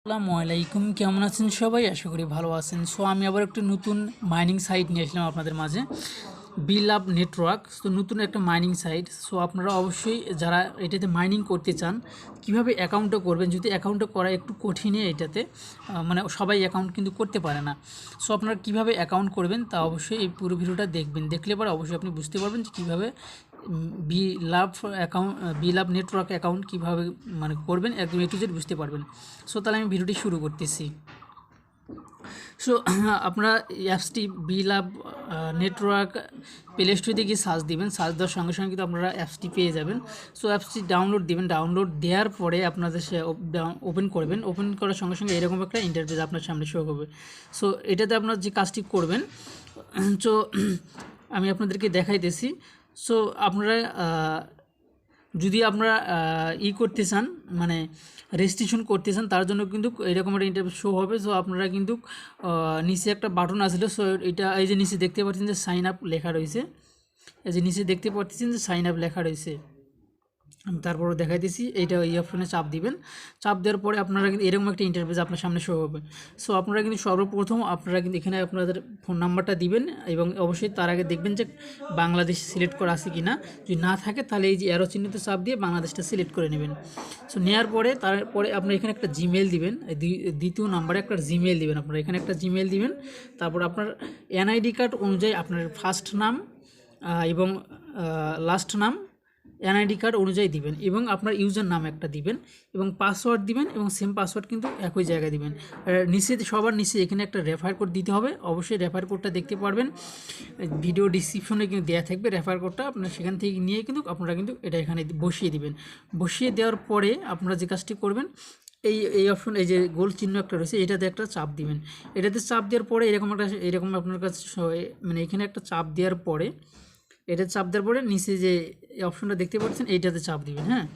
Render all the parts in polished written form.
আসসালামু আলাইকুম, কেমন আছেন সবাই? আশা করি ভালো আছেন। সো আমি আবার একটি নতুন মাইনিং সাইট নিয়ে আসলাম আপনাদের মাঝে, blove নেটওয়ার্ক। তো নতুন একটা মাইনিং সাইট। সো আপনারা অবশ্যই যারা এটাতে মাইনিং করতে চান, কিভাবে অ্যাকাউন্টটা করবেন, যদি অ্যাকাউন্টটা করা একটু কঠিনই এটাতে, মানে সবাই অ্যাকাউন্ট কিন্তু করতে পারে না। সো আপনারা কীভাবে অ্যাকাউন্ট করবেন তা অবশ্যই এই পুরো ভিডিওটা দেখবেন। দেখলে পরে অবশ্যই আপনি বুঝতে পারবেন যে কীভাবে blove নেটওয়ার্ক অ্যাকাউন্ট কীভাবে মানে করবেন, একদম A to Z বুঝতে পারবেন। সো তাহলে আমি ভিডিওটি শুরু করতেছি। সো আপনারা অ্যাপসটি blove নেটওয়ার্ক প্লে স্টোরে গিয়ে সার্চ দিবেন। সার্চ দেওয়ার সঙ্গে সঙ্গে কিন্তু আপনারা অ্যাপসটি পেয়ে যাবেন। সো অ্যাপসটি ডাউনলোড দিবেন। ডাউনলোড দেওয়ার পরে আপনাদের সে ওপেন করবেন। ওপেন করার সঙ্গে সঙ্গে এরকম একটা ইন্টারফেস আপনার সামনে শো হবে। সো এটাতে আপনারা যে কাজটি করবেন, সো আমি আপনাদেরকে দেখাইতেছি। সো আপনারা যদি আপনারা করতে চান, মানে রেজিস্ট্রেশন করতে চান, তার জন্য কিন্তু এরকম একটা ইন্টারফেস শো হবে। সো আপনারা কিন্তু নিচে একটা বাটন আসলে, সো এটা এই যে নিচে দেখতে পাচ্ছেন যে সাইন আপ লেখা রয়েছে, এই যে নিচে দেখতে পাচ্ছেন যে সাইন আপ লেখা রয়েছে। আমি তারপরে দেখাইতেছি, এইটা এই অপশনে চাপ দিবেন। চাপ দেওয়ার পরে আপনারা কিন্তু এরকম একটা ইন্টারফেস আপনার সামনে শো হবে। সো আপনারা কিন্তু সর্বপ্রথম আপনারা কিন্তু এখানে আপনাদের ফোন নাম্বারটা দিবেন, এবং অবশ্যই তার আগে দেখবেন যে বাংলাদেশ সিলেক্ট করা আছে কি না। যদি না থাকে তাহলে এই যে অ্যারো চিহ্নতে চাপ দিয়ে বাংলাদেশটা সিলেক্ট করে নেবেন। সো নেওয়ার পরে তারপরে আপনার এখানে একটা জিমেল দিবেন, দ্বিতীয় নাম্বারে একটা জিমেল দিবেন। আপনারা এখানে একটা জিমেল দিবেন। তারপর আপনার এনআইডি কার্ড অনুযায়ী আপনার ফার্স্ট নাম এবং লাস্ট নাম এনআইডি কার্ড অনুযায়ী দিবেন, এবং আপনার ইউজার নাম একটা দিবেন, এবং পাসওয়ার্ড দিবেন, এবং সেম পাসওয়ার্ড কিন্তু একই জায়গায় দিবেন। নিচে সবার নিচে এখানে একটা রেফার কোড দিতে হবে। অবশ্যই রেফার কোডটা দেখতে পারবেন, ভিডিও ডিসক্রিপশনে কিন্তু দেওয়া থাকবে রেফার কোডটা। আপনার সেখান থেকে নিয়ে কিন্তু আপনারা কিন্তু এটা এখানে বসিয়ে দিবেন। বসিয়ে দেওয়ার পরে আপনারা যে কাজটি করবেন, এই অপশন, এই যে গোল চিহ্ন একটা রয়েছে, এটাতে একটা চাপ দিবেন। এটাতে চাপ দেওয়ার পরে এরকম আপনার কাছে মানে এখানে একটা চাপ দেওয়ার পরে, এটা চাপ দেওয়ার পরে নিচে যে অপশনটা দেখতে পাচ্ছেন এইটাতে চাপ দিবেন। হ্যাঁ,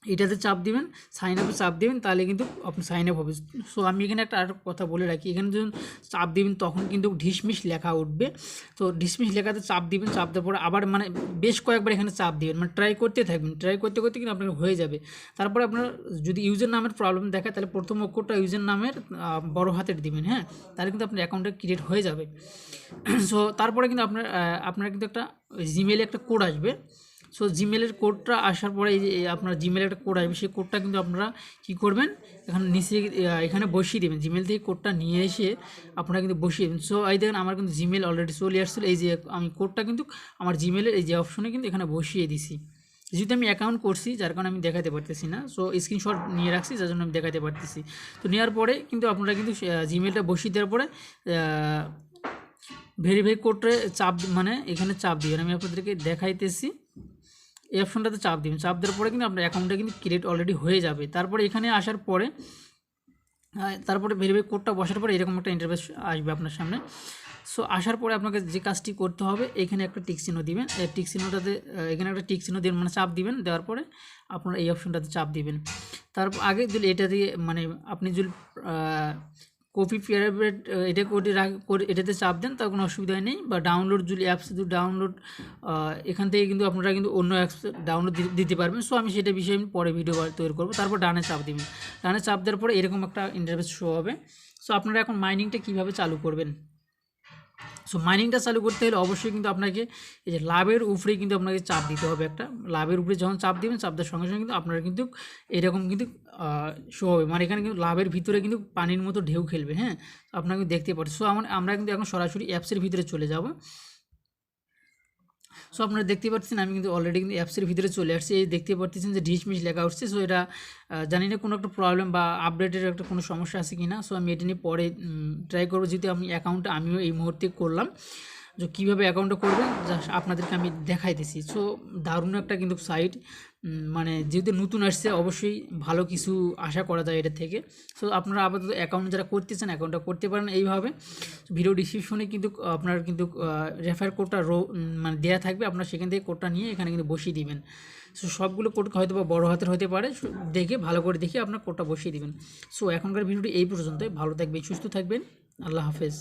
এটাতে চাপ দিবেন, সাইন আপে চাপ দিবেন, তাহলে কিন্তু আপনি সাইন আপ হবে। সো আমি এখানে একটা আর কথা বলে রাখি, এখানে যখন চাপ দিবেন তখন কিন্তু ঢিসমিস লেখা উঠবে। তো ঢিসমিস লেখাতে চাপ দিবেন, চাপ দেওয়ার পরে আবার মানে বেশ কয়েকবার এখানে চাপ দিবেন, মানে ট্রাই করতে থাকবেন। ট্রাই করতে করতে কিন্তু আপনার হয়ে যাবে। তারপরে আপনার যদি ইউজার নামের প্রবলেম দেখায়, তাহলে প্রথম অক্ষরটা ইউজার নামের বড় হাতের দিবেন। হ্যাঁ, তাহলে কিন্তু আপনার অ্যাকাউন্টটা ক্রিয়েট হয়ে যাবে। সো তারপরে কিন্তু আপনার কিন্তু একটা জিমেলে একটা কোড আসবে। সো জিমেলের কোডটা আসার পরে এই যে আপনার জিমেলের একটা কোড আসবে, সেই কোডটা কিন্তু আপনারা কী করবেন, এখানে নিচে এখানে বসিয়ে দেবেন। জিমেল থেকে কোডটা নিয়ে এসে আপনারা কিন্তু বসিয়ে দেবেন। সো এই দেখেন আমার কিন্তু জিমেল অলরেডি চলে আসছিলো। এই যে আমি কোডটা কিন্তু আমার জিমেলের এই যে অপশনে কিন্তু এখানে বসিয়ে দিছি। যেহেতু আমি অ্যাকাউন্ট করছি, যার কারণে আমি দেখাতে পারতেছি না। সো স্ক্রিনশট নিয়ে রাখছি, যার জন্য আমি দেখাতে পারতেছি। তো নেওয়ার পরে কিন্তু আপনারা কিন্তু জিমেলটা বসিয়ে দেওয়ার পরে ভেরিফাই কোডটা চাপ, মানে এখানে চাপ দিবেন। আমি আপনাদেরকে দেখাইতেছি, এই অপশনটাতে চাপ দিবেন। চাপ দেওয়ার পরে কিন্তু আপনার অ্যাকাউন্টটা কিন্তু ক্রিয়েট অলরেডি হয়ে যাবে। তারপরে এখানে আসার পরে তারপরে ভেরিফাই কোডটা বসার পরে এরকম একটা ইন্টারফেস আসবে আপনার সামনে। সো আসার পরে আপনাকে যে কাজটি করতে হবে, এখানে একটা টিক চিহ্ন দিবেন। এই টিক চিহ্নটাতে এখানে একটা টিক চিহ্ন দিবেন, মানে চাপ দিবেন। দেওয়ার পরে আপনারা এই অপশনটাতে চাপ দিবেন। তারপর আগে যদি এটা দিয়ে, মানে আপনি যদি কপি প্রাইভেট এটা করে এটাতে চাপ দেন, তার কোনো অসুবিধা নেই। বা ডাউনলোড যদি অ্যাপস যদি ডাউনলোড, এখান থেকে কিন্তু আপনারা কিন্তু অন্য অ্যাপস ডাউনলোড দিতে পারবেন। সো আমি সেটা বিষয়ে পরে ভিডিও তৈরি করবো। তারপর ডানে চাপ দিবেন। ডানে চাপ দেওয়ার পরে এরকম একটা ইন্টারফেস শো হবে। সো আপনারা এখন মাইনিংটা কীভাবে চালু করবেন। সো মাইনিংটা চালু করতে হলে অবশ্যই কিন্তু আপনাকে এই যে লাভের উপরে কিন্তু আপনাকে চাপ দিতে হবে। একটা লাভের উপরে যখন চাপ দিবেন, চাপ দেওয়ার সঙ্গে সঙ্গে কিন্তু আপনারা কিন্তু এরকম কিন্তু শো হবে, মানে এখানে কিন্তু লাভের ভিতরে কিন্তু পানির মতো ঢেউ খেলবে। হ্যাঁ, আপনাকে দেখতে পাচ্ছেন। সো আমরা কিন্তু এখন সরাসরি অ্যাপসের ভিতরে চলে যাব। সো আপনারা দেখতে পাচ্ছেন আমি কিন্তু অলরেডি কিন্তু অ্যাপসের ভিতরে চলে আসছি। এই দেখতে পাচ্ছেন যে ঢিসমিস লেখা উঠছে। সো এটা জানি না কোনো একটা প্রবলেম বা আপডেটের একটা কোনো সমস্যা আছে কি না। সো আমি এটা নিয়ে পরে ট্রাই করবো, যেহেতু আমি অ্যাকাউন্টটা আমিও এই মুহূর্তে করলাম। যে কীভাবে অ্যাকাউন্টটা করবেন জাস্ট আপনাদেরকে আমি দেখাইতেছি। সো দারুণ একটা কিন্তু সাইট, মানে যেহেতু নতুন আসছে অবশ্যই ভালো কিছু আশা করা যায় এটা থেকে। সো আপনারা আপাতত অ্যাকাউন্ট যারা করতে চান অ্যাকাউন্টটা করতে পারেন এইভাবে। ভিডিও ডিসক্রিপশনে কিন্তু আপনার কিন্তু রেফার কোডটা মানে দেওয়া থাকবে, আপনার সেখান থেকে কোডটা নিয়ে এখানে কিন্তু বসিয়ে দিবেন। সো সবগুলো কোড হয়তো বা বড়ো হাতের হতে পারে, দেখে ভালো করে দেখে আপনার কোডটা বসিয়ে দিবেন। সো এখনকার ভিডিওটি এই পর্যন্তই। ভালো থাকবেন, সুস্থ থাকবেন, আল্লাহ হাফেজ।